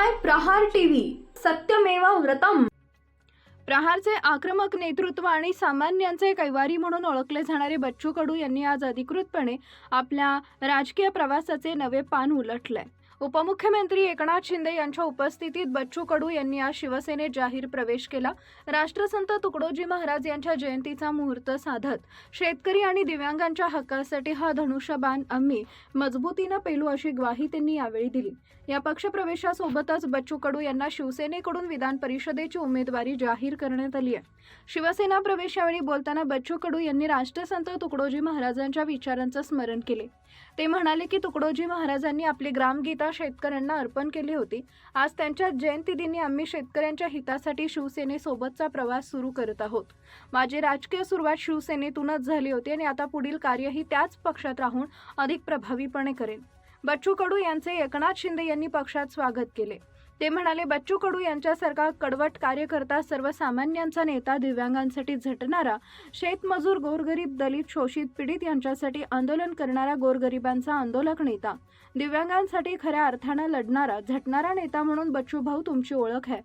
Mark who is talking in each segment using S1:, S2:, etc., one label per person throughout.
S1: पाहताय प्रहार टीव्ही, सत्यमेव व्रतम। प्रहारचे आक्रमक नेतृत्व आणि सामान्यांचे कैवारी म्हणून ओळखले जाणारे बच्चू कडू यांनी आज अधिकृतपणे आपल्या राजकीय प्रवासाचे नवे पान उलटले। उपमुख्यमंत्री एकनाथ शिंदे यांच्या उपस्थितीत बच्चू कडू यांनी आज शिवसेनेत जाहीर प्रवेश केला। राष्ट्रसंत तुकडोजी महाराज यांच्या जयंतीचा मुहूर्त साधत शेतकरी आणि दिव्यांगांच्या हक्कासाठी हा धनुष्यबाण आम्ही मजबूतीने पेलू अशी ग्वाही त्यांनी यावेळी दिली। या पक्षप्रवेशासोबतच बच्चू कडू यांना शिवसेनेकडून विधान परिषदेची उमेदवारी जाहीर करण्यात आली आहे। शिवसेना प्रवेशावेळी बोलताना बच्चू कडू यांनी राष्ट्रसंत तुकडोजी महाराजांच्या विचारांचे स्मरण केले। ते म्हणाले की तुकडोजी महाराजांनी आपली ग्रामगीता शेतकऱ्यांना अर्पण केली होती। आज त्यांच्या जयंतीदिनी आम्ही शेतकऱ्यांच्या हितासाठी शिवसेनेसोबतचा प्रवास सुरू करत आहोत। माझी राजकीय सुरुवात शिवसेनेतूनच झाली होती आणि आता पुढील कार्यही त्याच पक्षात राहून अधिक प्रभावीपणे करेन। बच्चू कडू यांचे एकनाथ शिंदे यांनी पक्षात स्वागत केले। ते म्हणाले, बच्चू कडू यांच्यासारखा कडवट कार्यकर्ता, सर्वसामान्यांचा नेता, दिव्यांगांसाठी झटणारा, शेतमजूर, गोरगरीब, दलित, शोषित, पीडित यांच्यासाठी आंदोलन करणारा, गोरगरिबांचा आंदोलक नेता, दिव्यांगांसाठी खऱ्या अर्थाने लढणारा, झटणारा नेता म्हणून बच्चू भाऊ तुमची ओळख आहे।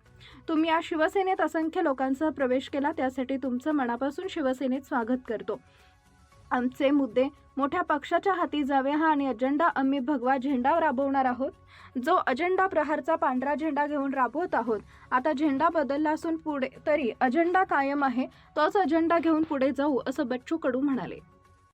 S1: तुम्ही या शिवसेनेत असंख्य लोकांचा प्रवेश केला, त्यासाठी तुमचं मनापासून शिवसेनेत स्वागत करतो। आमचे मुद्दे मोठ्या पक्षाच्या हाती जावे हा आणि अजेंडा आम्ही भगवा झेंडा राबवणार आहोत। जो अजेंडा प्रहारचा पांढरा झेंडा घेऊन राबवत आहोत, आता झेंडा बदलला असून पुढे तरी अजेंडा कायम आहे, तोच अजेंडा घेऊन पुढे जाऊ, असं बच्चू कडू म्हणाले।